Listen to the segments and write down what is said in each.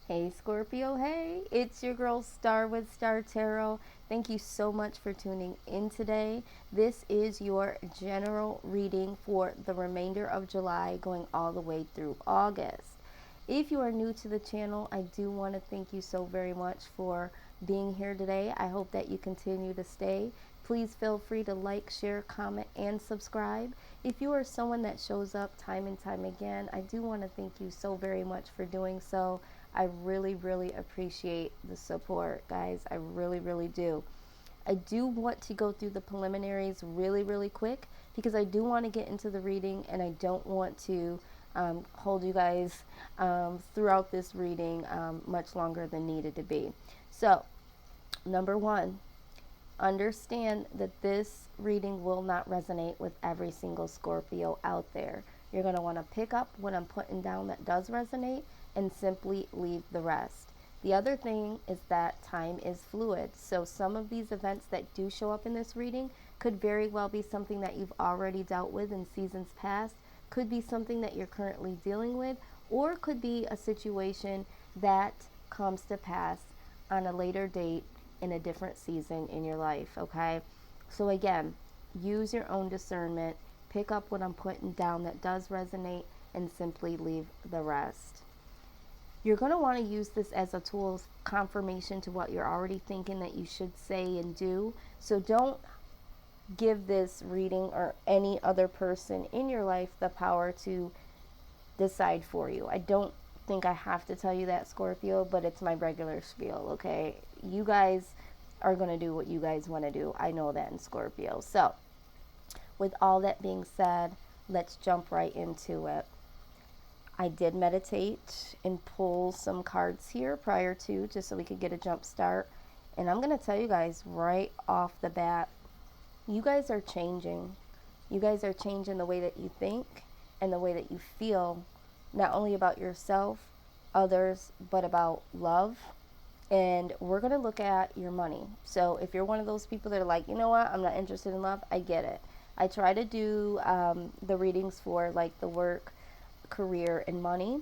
Hey Scorpio, hey, it's your girl Star with Star Tarot. Thank you so much for tuning in today. This is your general reading for the remainder of July going all the way through August. If you are new to the channel, I do want to thank you so very much for being here today. I hope that you continue to stay. Please feel free to like, share, comment, and subscribe. If you are someone that shows up time and time again, I do want to thank you so very much for doing so. I really, really appreciate the support, guys. I really, really do. I do want to go through the preliminaries really, really quick because I do want to get into the reading and I don't want to hold you guys throughout this reading much longer than needed to be. So, number one, understand that this reading will not resonate with every single Scorpio out there. You're going to want to pick up what I'm putting down that does resonate and simply leave the rest. The other thing is that time is fluid. So some of these events that do show up in this reading could very well be something that you've already dealt with in seasons past, could be something that you're currently dealing with, or could be a situation that comes to pass on a later date in a different season in your life, okay? So again, use your own discernment, pick up what I'm putting down that does resonate, and simply leave the rest. You're going to want to use this as a tool of confirmation to what you're already thinking that you should say and do. So don't give this reading or any other person in your life the power to decide for you. I don't think I have to tell you that, Scorpio, but it's my regular spiel, okay? You guys are going to do what you guys want to do. I know that in Scorpio. So, with all that being said, let's jump right into it. I did meditate and pull some cards here prior to, just so we could get a jump start. And I'm going to tell you guys right off the bat, you guys are changing. You guys are changing the way that you think and the way that you feel, not only about yourself, others, but about love. And we're going to look at your money. So if you're one of those people that are like, you know what, I'm not interested in love, I get it. I try to do the readings for like the work, career, and money.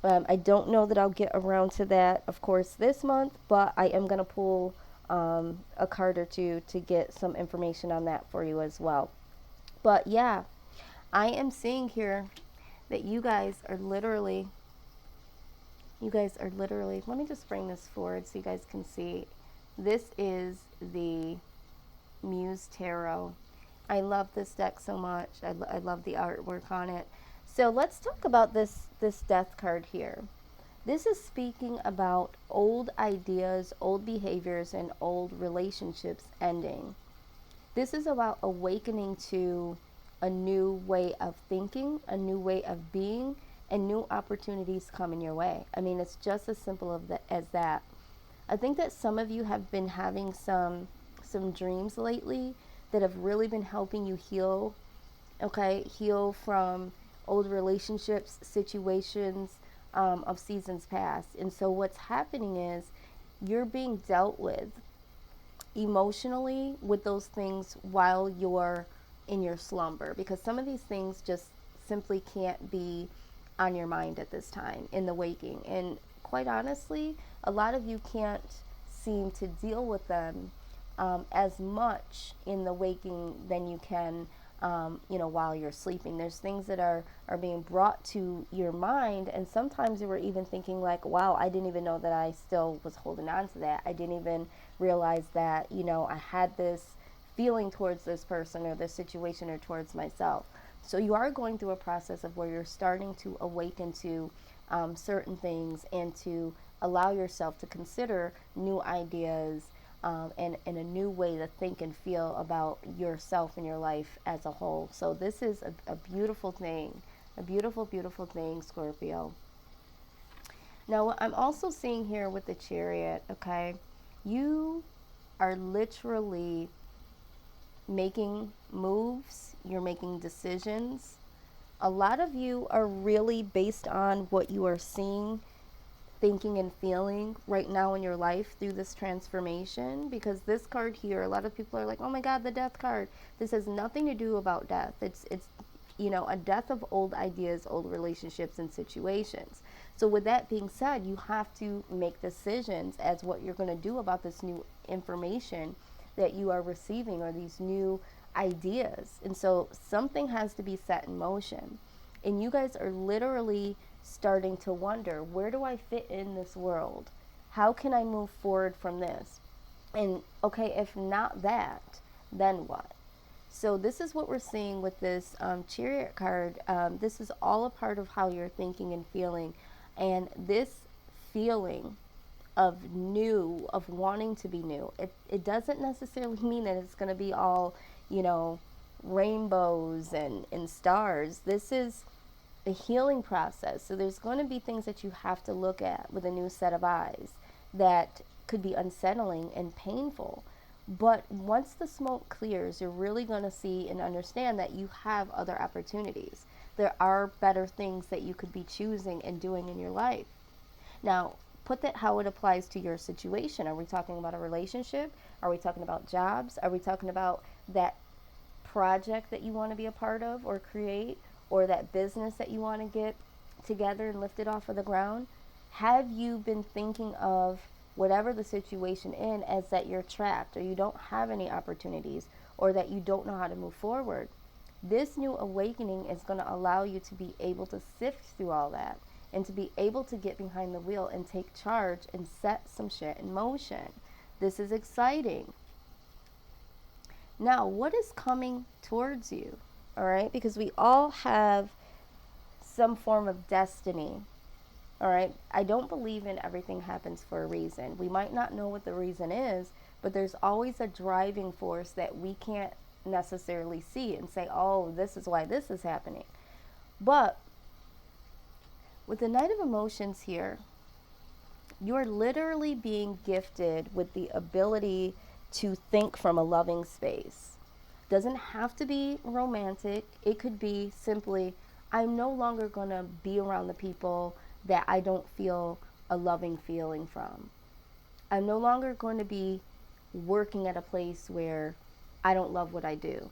I don't know that I'll get around to that, of course, this month, but I am going to pull a card or two to get some information on that for you as well. But yeah, I am seeing here that you guys are literally, let me just bring this forward so you guys can see. This is the Muse Tarot. I love this deck so much. I love the artwork on it. So let's talk about this death card here. This is speaking about old ideas, old behaviors, and old relationships ending. This is about awakening to a new way of thinking, a new way of being, and new opportunities coming your way. I mean, it's just as simple as that. I think that some of you have been having some dreams lately that have really been helping you heal, okay? Heal from old relationships, situations of seasons past. And so what's happening is you're being dealt with emotionally with those things while you're in your slumber, because some of these things just simply can't be on your mind at this time in the waking. And quite honestly, a lot of you can't seem to deal with them as much in the waking than you can while you're sleeping. There's things that are being brought to your mind, and sometimes you were even thinking like, wow, I didn't even know that I still was holding on to that. I didn't even realize that, I had this feeling towards this person or this situation or towards myself. So you are going through a process of where you're starting to awaken to certain things and to allow yourself to consider new ideas and a new way to think and feel about yourself and your life as a whole. So this is a beautiful thing, a beautiful, beautiful thing, Scorpio. Now, what I'm also seeing here with the Chariot, okay, you are literally making moves, you're making decisions. A lot of you are really based on what you are seeing, thinking, and feeling right now in your life through this transformation, because this card here, a lot of people are like, oh my god, the death card. This has nothing to do about death. It's a death of old ideas, old relationships, and situations. So with that being said, you have to make decisions as what you're going to do about this new information that you are receiving, or these new ideas. And so something has to be set in motion. And you guys are literally starting to wonder, where do I fit in this world? How can I move forward from this? And okay, if not that, then what? So this is what we're seeing with this Chariot card. This is all a part of how you're thinking and feeling. And this feeling of new, of wanting to be new, it doesn't necessarily mean that it's going to be all, rainbows and stars. This is a healing process. So there's going to be things that you have to look at with a new set of eyes that could be unsettling and painful. But once the smoke clears, you're really going to see and understand that you have other opportunities. There are better things that you could be choosing and doing in your life. Now, put that how it applies to your situation. Are we talking about a relationship? Are we talking about jobs? Are we talking about that project that you want to be a part of or create, or that business that you want to get together and lift it off of the ground? Have you been thinking of whatever the situation in as that you're trapped, or you don't have any opportunities, or that you don't know how to move forward? This new awakening is going to allow you to be able to sift through all that and to be able to get behind the wheel and take charge and set some shit in motion. This is exciting. Now, what is coming towards you? All right, because we all have some form of destiny. All right, I don't believe in everything happens for a reason. We might not know what the reason is, but there's always a driving force that we can't necessarily see and say, oh, this is why this is happening. But with the Knight of Emotions here, you're literally being gifted with the ability to think from a loving space. Doesn't have to be romantic. It could be simply, I'm no longer going to be around the people that I don't feel a loving feeling from. I'm no longer going to be working at a place where I don't love what I do.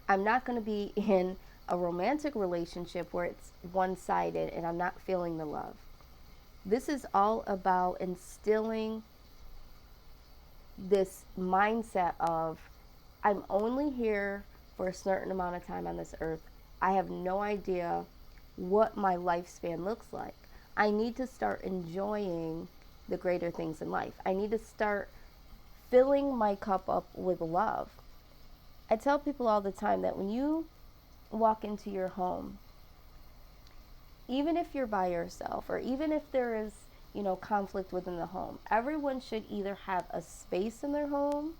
I'm not going to be in a romantic relationship where it's one-sided and I'm not feeling the love. This is all about instilling this mindset of, I'm only here for a certain amount of time on this earth. I have no idea what my lifespan looks like. I need to start enjoying the greater things in life. I need to start filling my cup up with love. I tell people all the time that when you walk into your home, even if you're by yourself, or even if there is, conflict within the home, everyone should either have a space in their home,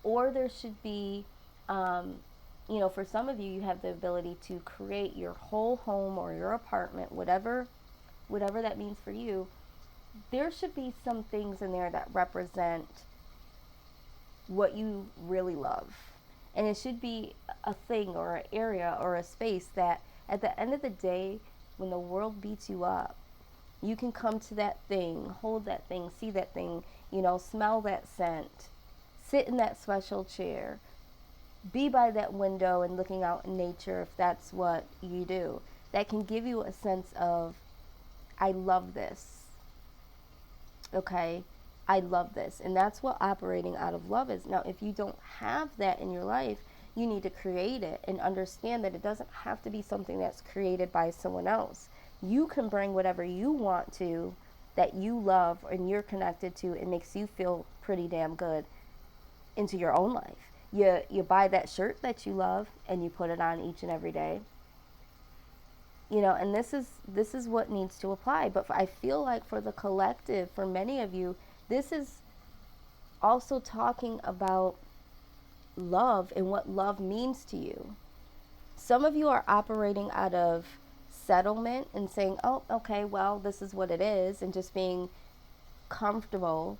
or there should be, for some of you, you have the ability to create your whole home or your apartment, whatever that means for you. There should be some things in there that represent what you really love. And it should be a thing or an area or a space that at the end of the day, when the world beats you up, you can come to that thing, hold that thing, see that thing, smell that scent, sit in that special chair, be by that window and looking out in nature if that's what you do. That can give you a sense of, I love this. Okay? I love this. And that's what operating out of love is. Now, if you don't have that in your life, you need to create it and understand that it doesn't have to be something that's created by someone else. You can bring whatever you want to, that you love and you're connected to, and makes you feel pretty damn good, into your own life. You buy that shirt that you love and you put it on each and every day. And this is what needs to apply. But I feel like for the collective, for many of you, this is also talking about love and what love means to you. Some of you are operating out of settlement and saying, oh, okay, well, this is what it is, and just being comfortable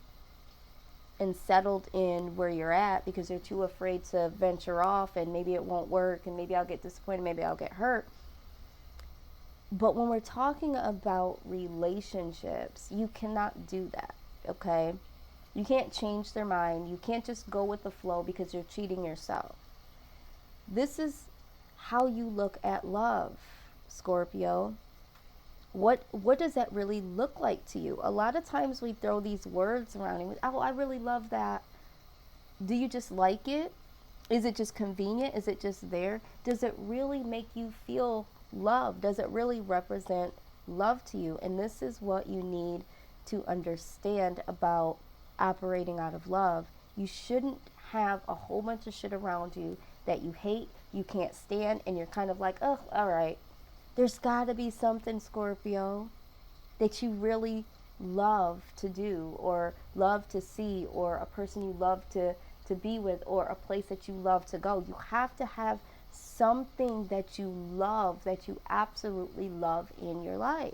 and settled in where you're at because you're too afraid to venture off, and maybe it won't work, and maybe I'll get disappointed, maybe I'll get hurt. But when we're talking about relationships, you cannot do that, okay? You can't change their mind. You can't just go with the flow because you're cheating yourself. This is how you look at love, Scorpio. what does that really look like to you? A lot of times we throw these words around and oh, I really love that. Do you just like it? Is it just convenient? Is it just there? Does it really make you feel love? Does it really represent love to you? And this is what you need to understand about operating out of love. You shouldn't have a whole bunch of shit around you that you hate, you can't stand, and you're kind of like, oh, all right. There's got to be something, Scorpio, that you really love to do or love to see, or a person you love to be with, or a place that you love to go. You have to have something that you love, that you absolutely love in your life.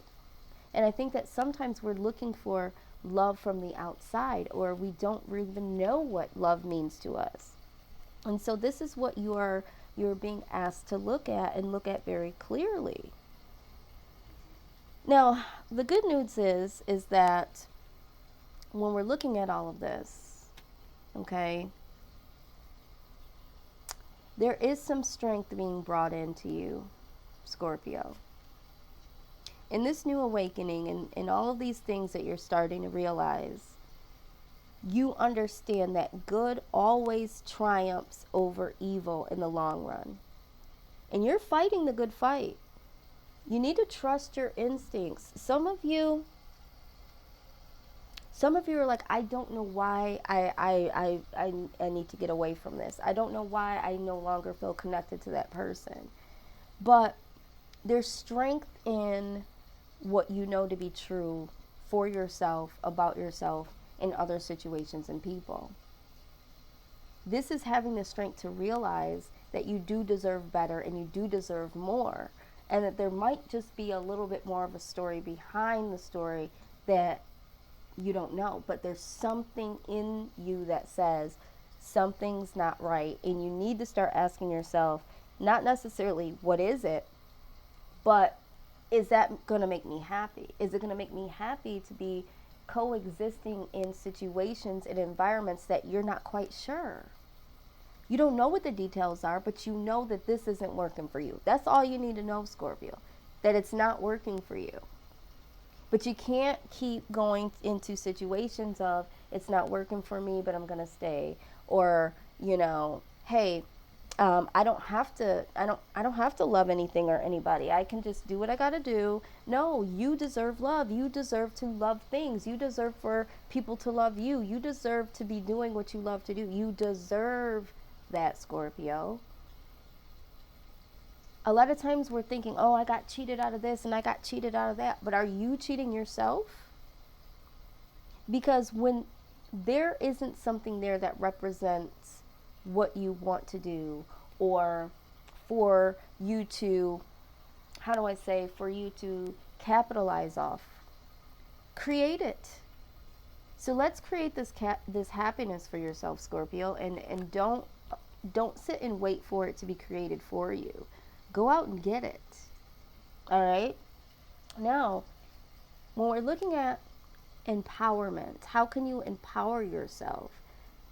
And I think that sometimes we're looking for love from the outside, or we don't even know what love means to us. And so this is what you're being asked to look at, and look at very clearly. Now, the good news is that when we're looking at all of this, okay, there is some strength being brought into you, Scorpio. In this new awakening, and in all of these things that you're starting to realize, you understand that good always triumphs over evil in the long run. And you're fighting the good fight. You need to trust your instincts. Some of you are like, I don't know why I need to get away from this. I don't know why I no longer feel connected to that person. But there's strength in what you know to be true for yourself, about yourself, in other situations and people. This is having the strength to realize that you do deserve better, and you do deserve more, and that there might just be a little bit more of a story behind the story that you don't know, but there's something in you that says something's not right, and you need to start asking yourself, not necessarily what is it, but is that going to make me happy? Is it going to make me happy to be coexisting in situations and environments that you're not quite sure? You don't know what the details are, but you know that this isn't working for you. That's all you need to know, Scorpio, that it's not working for you. But you can't keep going into situations of, it's not working for me, but I'm going to stay. Or, hey, I don't have to love anything or anybody. I can just do what I got to do. No, you deserve love. You deserve to love things. You deserve for people to love you. You deserve to be doing what you love to do. You deserve that, Scorpio. A lot of times we're thinking, oh, I got cheated out of this and I got cheated out of that. But are you cheating yourself? Because when there isn't something there that represents what you want to do, or for you to, for you to capitalize off, create it. So let's create this happiness for yourself, Scorpio, and don't sit and wait for it to be created for you. Go out and get it. All right? Now, when we're looking at empowerment, how can you empower yourself?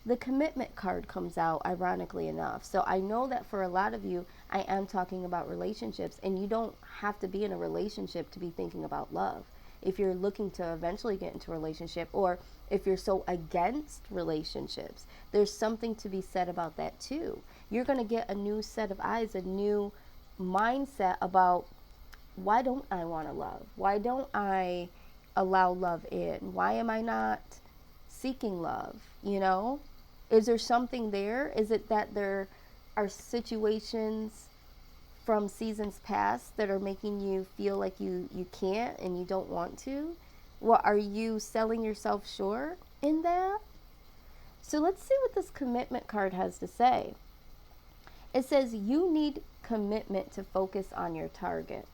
The commitment card comes out, ironically enough. So I know that for a lot of you, I am talking about relationships, and you don't have to be in a relationship to be thinking about love. If you're looking to eventually get into a relationship, or if you're so against relationships, there's something to be said about that too. You're going to get a new set of eyes, a new mindset about, why don't I want to love? Why don't I allow love in? Why am I not seeking love? Is there something there? Is it that there are situations from seasons past that are making you feel like you can't and you don't want to? Well, are you selling yourself short in that? So let's see what this commitment card has to say. It says you need commitment to focus on your target.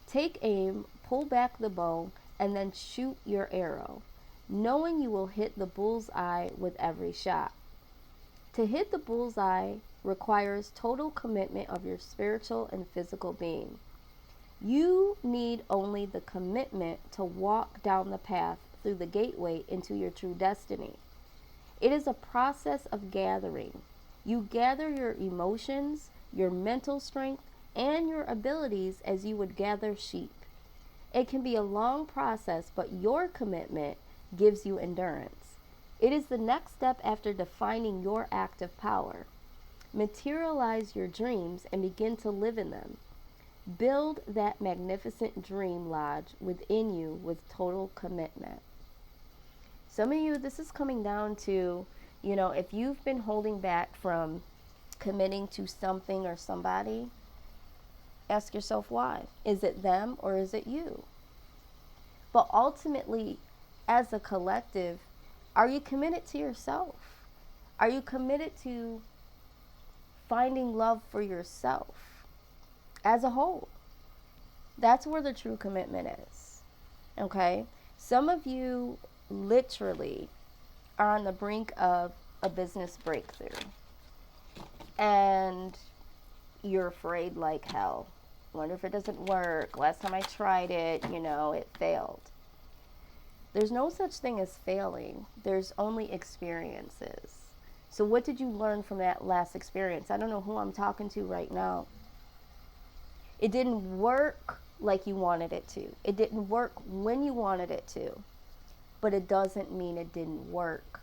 Take aim, pull back the bow, and then shoot your arrow, knowing you will hit the bullseye with every shot. To hit the bullseye requires total commitment of your spiritual and physical being. You need only the commitment to walk down the path through the gateway into your true destiny. It is a process of gathering. You gather your emotions, your mental strength, and your abilities as you would gather sheep. It can be a long process, but your commitment gives you endurance. It is the next step after defining your active power. Materialize your dreams and begin to live in them. Build that magnificent dream lodge within you with total commitment. Some of you, this is coming down to, if you've been holding back from committing to something or somebody, ask yourself why. Is it them or is it you? But ultimately, as a collective, are you committed to yourself? Are you committed to finding love for yourself as a whole? That's where the true commitment is. Okay? Some of you literally are on the brink of a business breakthrough. And you're afraid like hell. Wonder if it doesn't work. Last time I tried it, it failed. There's no such thing as failing. There's only experiences. So what did you learn from that last experience? I don't know who I'm talking to right now. It didn't work like you wanted it to. It didn't work when you wanted it to. But it doesn't mean it didn't work.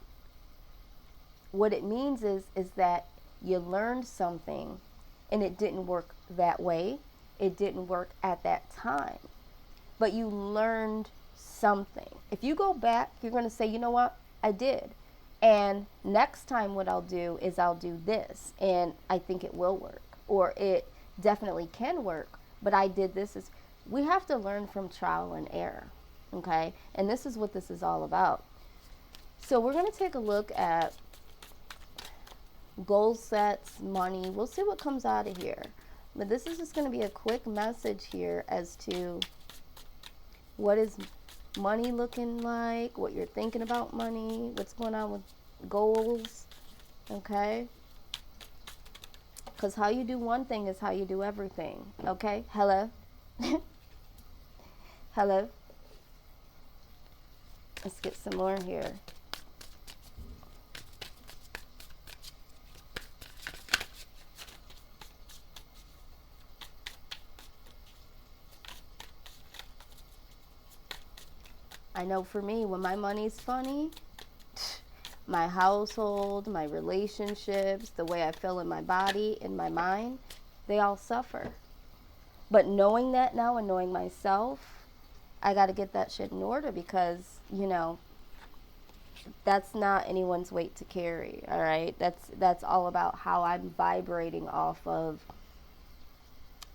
What it means is that you learned something and it didn't work that way. It didn't work at that time. But you learned something. If you go back, you're going to say, you know what? I did. And next time what I'll do is I'll do this. And I think it will work. Or it definitely can work. But I did this. We have to learn from trial and error. Okay? And this is what this is all about. So we're going to take a look at goal sets, money. We'll see what comes out of here. But this is just going to be a quick message here as to what is money looking like, what you're thinking about money, what's going on with goals, okay? Because how you do one thing is how you do everything, okay? Hello? Hello? Let's get some more here. I know for me, when my money's funny, my household, my relationships, the way I feel in my body, in my mind, they all suffer. But knowing that now and knowing myself, I got to get that shit in order because, that's not anyone's weight to carry, all right? That's all about how I'm vibrating off of,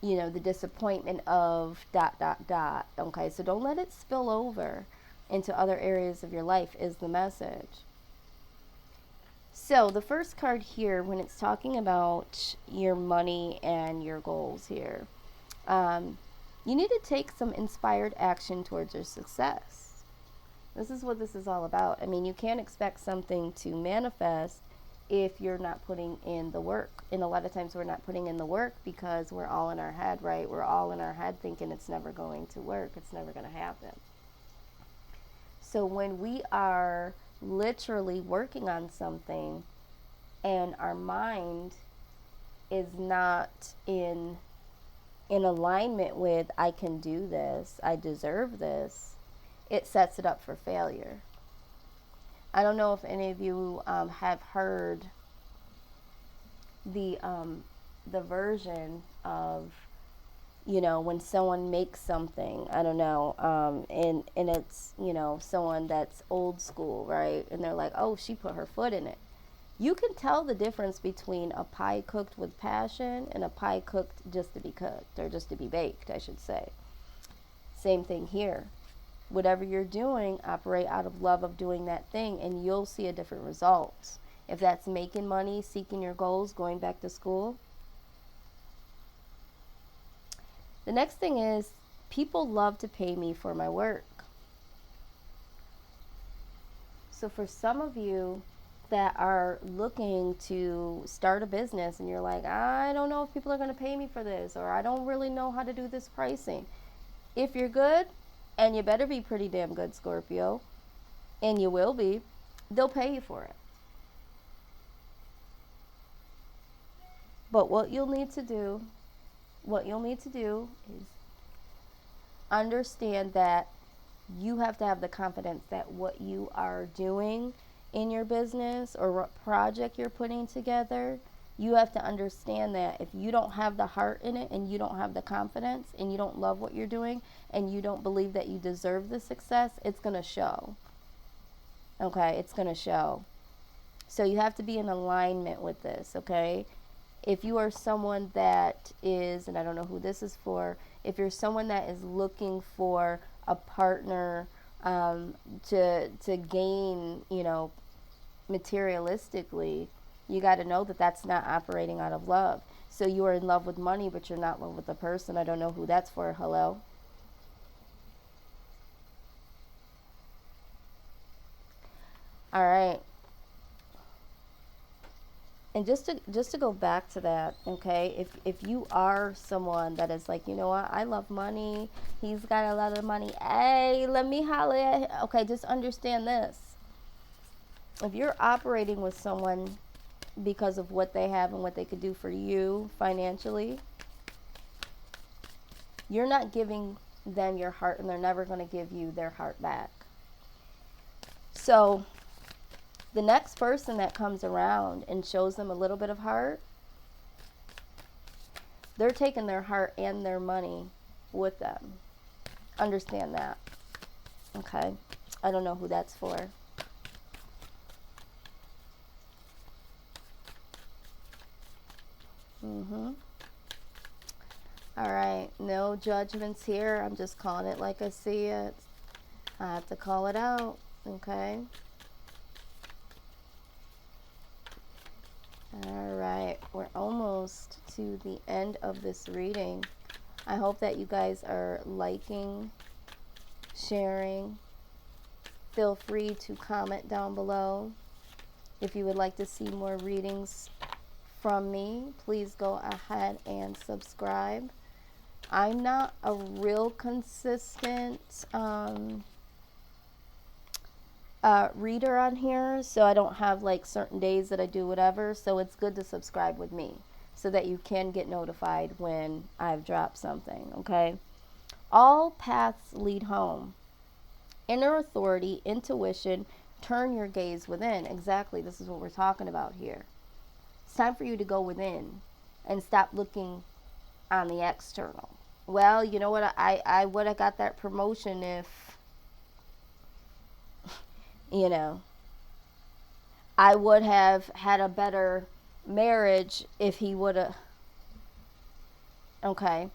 the disappointment of ... Okay, so don't let it spill over into other areas of your life is the message. So the first card here, when it's talking about your money and your goals here, you need to take some inspired action towards your success. This is what this is all about. I mean, you can't expect something to manifest if you're not putting in the work. And a lot of times we're not putting in the work because we're all in our head, right? We're all in our head thinking it's never going to work. It's never going to happen. So when we are literally working on something and our mind is not in alignment with, I can do this, I deserve this, it sets it up for failure. I don't know if any of you have heard the version of, when someone makes something, I don't know, and it's, someone that's old school, right? And they're like, oh, she put her foot in it. You can tell the difference between a pie cooked with passion and a pie cooked just to be cooked, or just to be baked, I should say. Same thing here. Whatever you're doing, operate out of love of doing that thing, and you'll see a different result. If that's making money, seeking your goals, going back to school. The next thing is, people love to pay me for my work. So for some of you that are looking to start a business and you're like, I don't know if people are going to pay me for this, or I don't really know how to do this pricing. If you're good, and you better be pretty damn good, Scorpio, and you will be, they'll pay you for it. But what you'll need to do is understand that you have to have the confidence that what you are doing in your business or what project you're putting together, you have to understand that if you don't have the heart in it and you don't have the confidence and you don't love what you're doing and you don't believe that you deserve the success, it's going to show. Okay, it's going to show. So you have to be in alignment with this, okay? If you are someone that is, and I don't know who this is for, if you're someone that is looking for a partner to gain, materialistically, you got to know that that's not operating out of love. So you are in love with money, but you're not in love with the person. I don't know who that's for. Hello? All right. And just to go back to that, okay, if you are someone that is like, you know what, I love money, he's got a lot of money, hey, let me holler at him. Okay, just understand this. If you're operating with someone because of what they have and what they could do for you financially, you're not giving them your heart, and they're never going to give you their heart back. So the next person that comes around and shows them a little bit of heart, they're taking their heart and their money with them. Understand that. Okay? I don't know who that's for. All right. No judgments here. I'm just calling it like I see it. I have to call it out. Okay? All right, we're almost to the end of this reading. I hope that you guys are liking, sharing. Feel free to comment down below. If you would like to see more readings from me, please go ahead and subscribe. I'm not a real consistent reader on here, so I don't have like certain days that I do whatever, so it's good to subscribe with me so that you can get notified when I've dropped something. Okay, all paths lead home. Inner authority, intuition, turn your gaze within. Exactly, this is what we're talking about here. It's time for you to go within and stop looking on the external. Well, you know what, I would have got that promotion if I would have had a better marriage if he would have. Okay.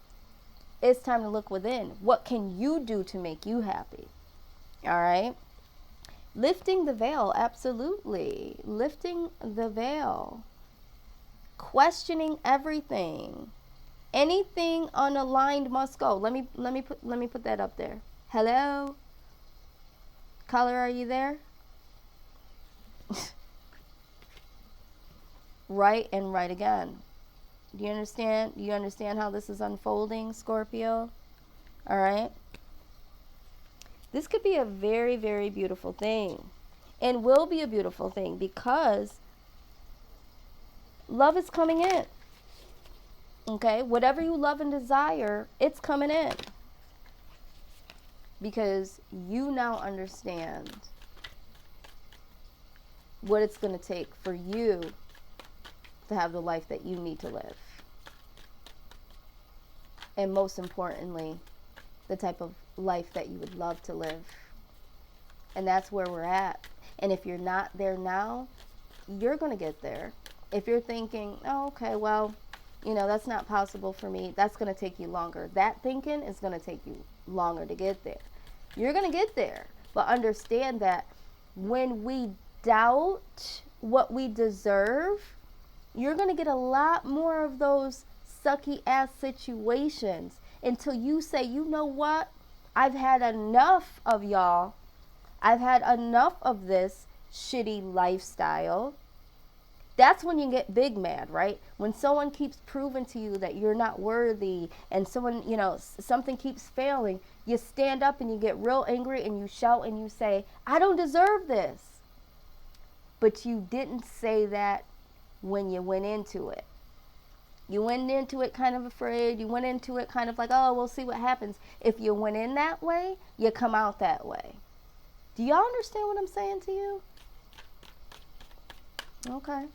It's time to look within. What can you do to make you happy? All right. Lifting the veil. Absolutely. Lifting the veil. Questioning everything. Anything unaligned must go. Let me put that up there. Hello? Caller, are you there? Right and right again. Do you understand? Do you understand how this is unfolding, Scorpio? All right. This could be a very, very beautiful thing, and will be a beautiful thing, because love is coming in. Okay? Whatever you love and desire, it's coming in. Because you now understand what it's going to take for you to have the life that you need to live. And most importantly, the type of life that you would love to live. And that's where we're at. And if you're not there now, you're going to get there. If you're thinking, oh, okay, well, that's not possible for me, that's going to take you longer. That thinking is going to take you longer to get there. You're going to get there. But understand that when we doubt what we deserve, you're going to get a lot more of those sucky ass situations until you say, you know what? I've had enough of y'all. I've had enough of this shitty lifestyle. That's when you get big mad, right? When someone keeps proving to you that you're not worthy, and someone, something keeps failing, you stand up and you get real angry and you shout and you say, I don't deserve this. But you didn't say that when you went into it. You went into it kind of afraid. You went into it kind of like, oh, we'll see what happens. If you went in that way, you come out that way. Do y'all understand what I'm saying to you? Okay.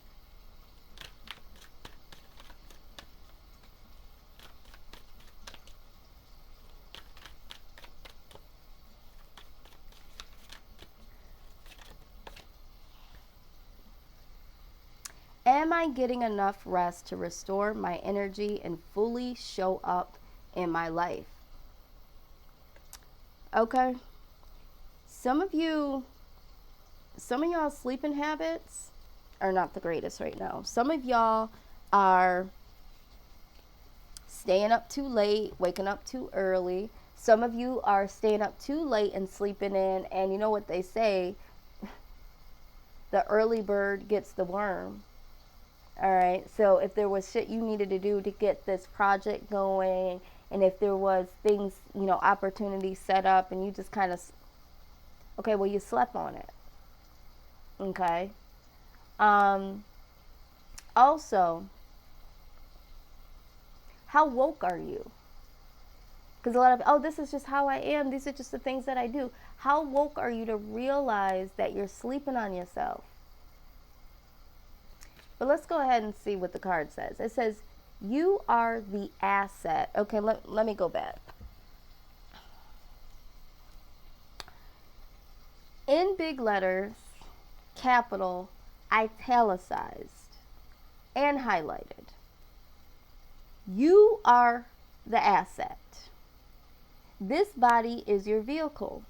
Am I getting enough rest to restore my energy and fully show up in my life? Okay. Some of y'all sleeping habits are not the greatest right now. Some of y'all are staying up too late, waking up too early. Some of you are staying up too late and sleeping in. And you know what they say? The early bird gets the worm. All right. So if there was shit you needed to do to get this project going, and if there was things, opportunities set up, and you just kind of, okay, well, you slept on it. Okay. Also, how woke are you? Because a lot of, oh, this is just how I am. These are just the things that I do. How woke are you to realize that you're sleeping on yourself? But let's go ahead and see what the card says. It says, you are the asset. Okay, let me go back. In big letters, capital, italicized, and highlighted. You are the asset. This body is your vehicle.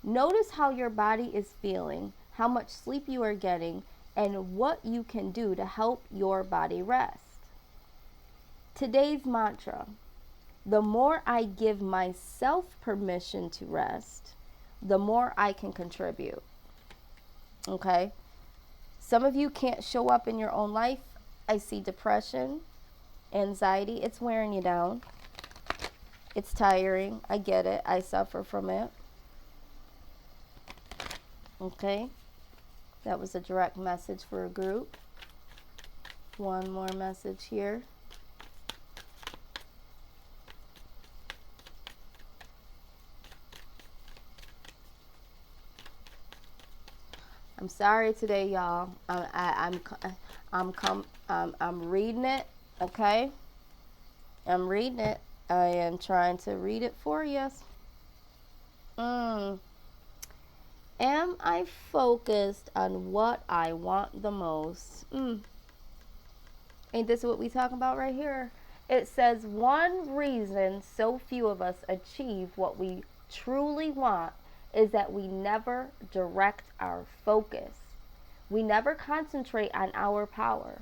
Notice how your body is feeling, how much sleep you are getting, and what you can do to help your body rest. Today's mantra: the more I give myself permission to rest, the more I can contribute. Okay? Some of you can't show up in your own life. I see depression, anxiety. It's wearing you down. It's tiring. I get it. I suffer from it. Okay? That was a direct message for a group. One more message here. I'm sorry today, y'all. I'm reading it. Okay, I'm reading it. I am trying to read it for you. Am I focused on what I want the most? Ain't this what we talking about right here? It says one reason so few of us achieve what we truly want is that we never direct our focus. We never concentrate on our power.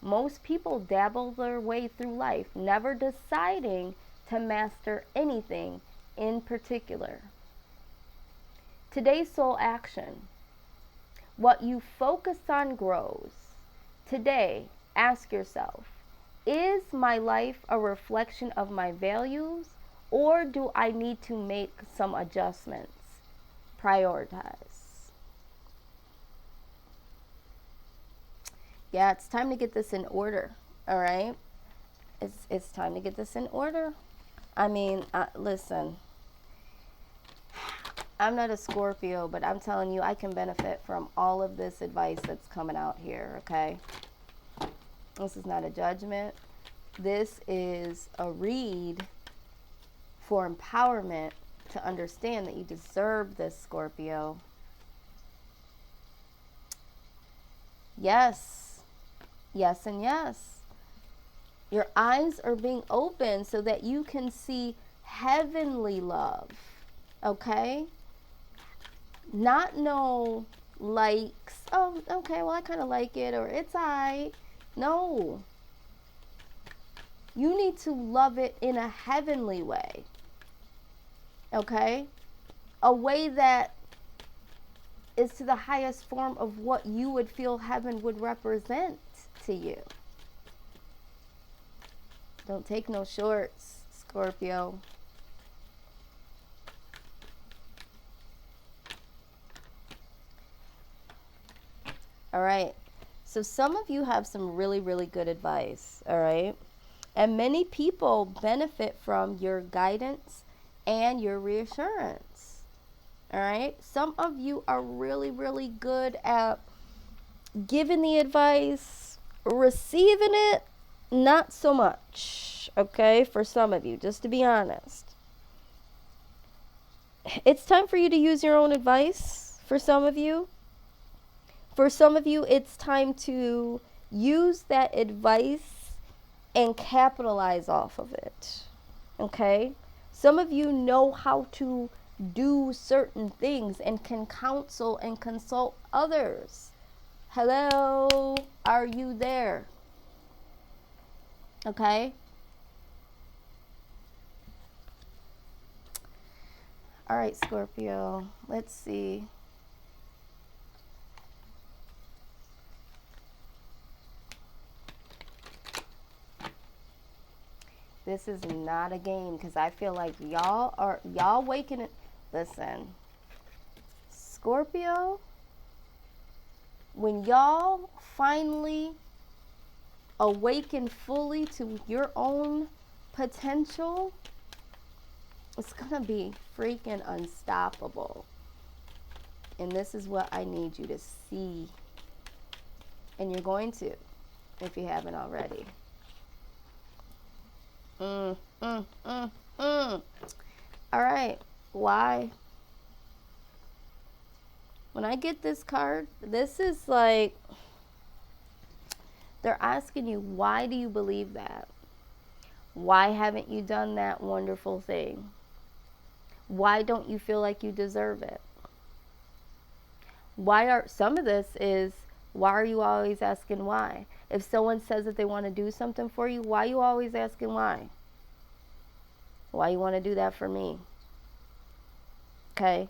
Most people dabble their way through life, never deciding to master anything in particular. Today's soul action: what you focus on grows. Today, ask yourself, is my life a reflection of my values, or do I need to make some adjustments? Prioritize. Yeah, it's time to get this in order, all right? It's time to get this in order. I mean, listen, I'm not a Scorpio, but I'm telling you, I can benefit from all of this advice that's coming out here, okay? This is not a judgment. This is a read for empowerment to understand that you deserve this, Scorpio. Yes. Yes and yes. Your eyes are being opened so that you can see heavenly love, okay? Not no likes. Oh, okay, well, I kind of like it, or it's alright. No. You need to love it in a heavenly way, okay? A way that is to the highest form of what you would feel heaven would represent to you. Don't take no shorts, Scorpio. All right. So some of you have some really, really good advice, all right? And many people benefit from your guidance and your reassurance, all right? Some of you are really, really good at giving the advice, receiving it, not so much, okay? For some of you, just to be honest. It's time for you to use your own advice for some of you. For some of you, it's time to use that advice and capitalize off of it, okay? Some of you know how to do certain things and can counsel and consult others. Hello, are you there? Okay? All right, Scorpio, let's see. This is not a game because I feel like y'all waking it. Listen, Scorpio, when y'all finally awaken fully to your own potential, it's gonna be freaking unstoppable. And this is what I need you to see. And you're going to, if you haven't already. All right, why? When I get this card, this is like, they're asking you, why do you believe that? Why haven't you done that wonderful thing? Why don't you feel like you deserve it? Some of this is, why are you always asking why? If someone says that they want to do something for you, why are you always asking why? Why you want to do that for me? Okay?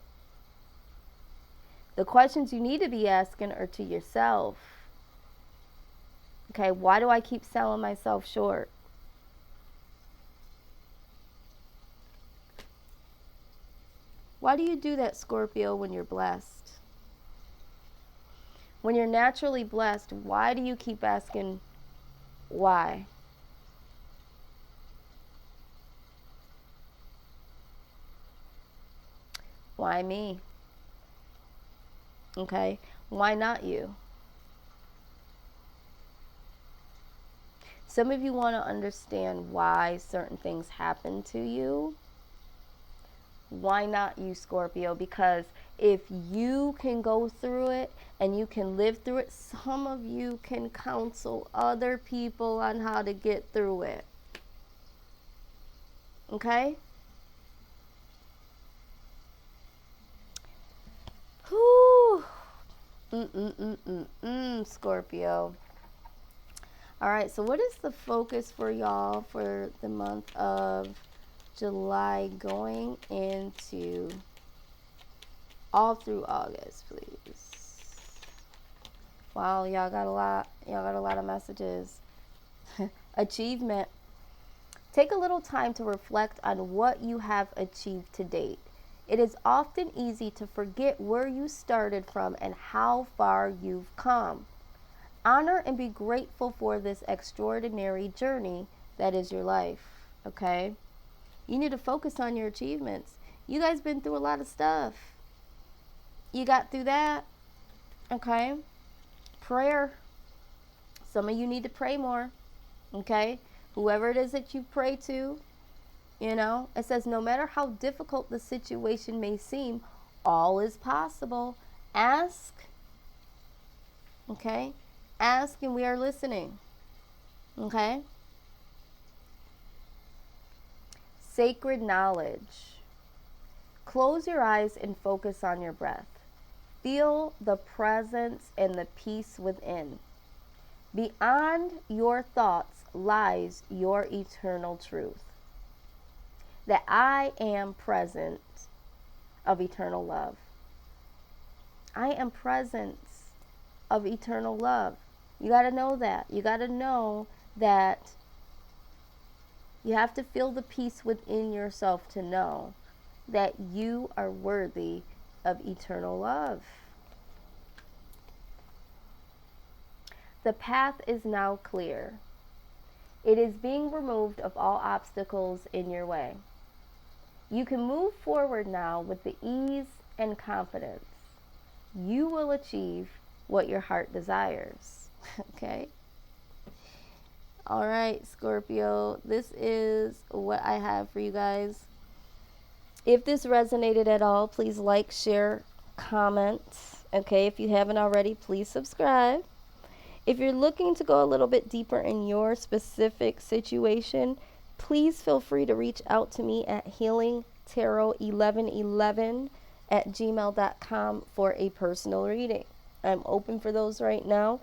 The questions you need to be asking are to yourself. Okay, why do I keep selling myself short? Why do you do that, Scorpio, when you're blessed? When you're naturally blessed, why do you keep asking why? Why me? Okay, why not you? Some of you want to understand why certain things happen to you. Why not you, Scorpio? Because if you can go through it and you can live through it, some of you can counsel other people on how to get through it. Okay? Whew. Scorpio. All right, so what is the focus for y'all for the month of July going into all through August, please? Wow, y'all got a lot of messages. Achievement. Take a little time to reflect on what you have achieved to date. It is often easy to forget where you started from and how far you've come. Honor and be grateful for this extraordinary journey that is your life, okay? You need to focus on your achievements. You guys been through a lot of stuff. You got through that, okay? Prayer. Some of you need to pray more, okay? Whoever it is that you pray to, you know, it says no matter how difficult the situation may seem, all is possible. Ask, okay? Ask and we are listening, okay? Sacred knowledge. Close your eyes and focus on your breath. Feel the presence and the peace within. Beyond your thoughts lies your eternal truth. That I am present of eternal love. I am presence of eternal love. You got to know that. You got to know that you have to feel the peace within yourself to know that you are worthy of eternal love. The path is now clear. It is being removed of all obstacles in your way. You can move forward now with the ease and confidence. You will achieve what your heart desires. Okay? All right, Scorpio, this is what I have for you guys. If this resonated at all, please like, share, comment. Okay, if you haven't already, please subscribe. If you're looking to go a little bit deeper in your specific situation, please feel free to reach out to me at healingtarot1111@gmail.com for a personal reading. I'm open for those right now.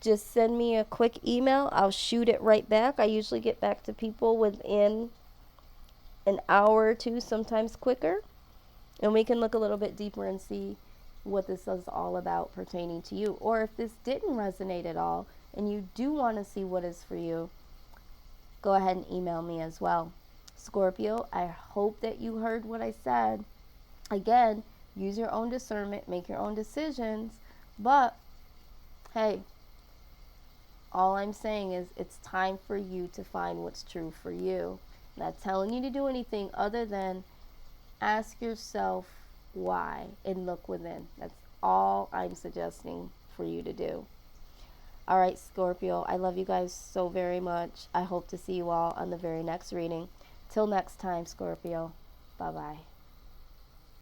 Just send me a quick email. I'll shoot it right back. I usually get back to people within an hour or two, sometimes quicker. And we can look a little bit deeper and see what this is all about pertaining to you. Or if this didn't resonate at all and you do want to see what is for you, go ahead and email me as well. Scorpio, I hope that you heard what I said. Again, use your own discernment, make your own decisions. But, hey, all I'm saying is it's time for you to find what's true for you. I'm not telling you to do anything other than ask yourself why and look within. That's all I'm suggesting for you to do. All right, Scorpio, I love you guys so very much. I hope to see you all on the very next reading. Till next time, Scorpio. Bye-bye.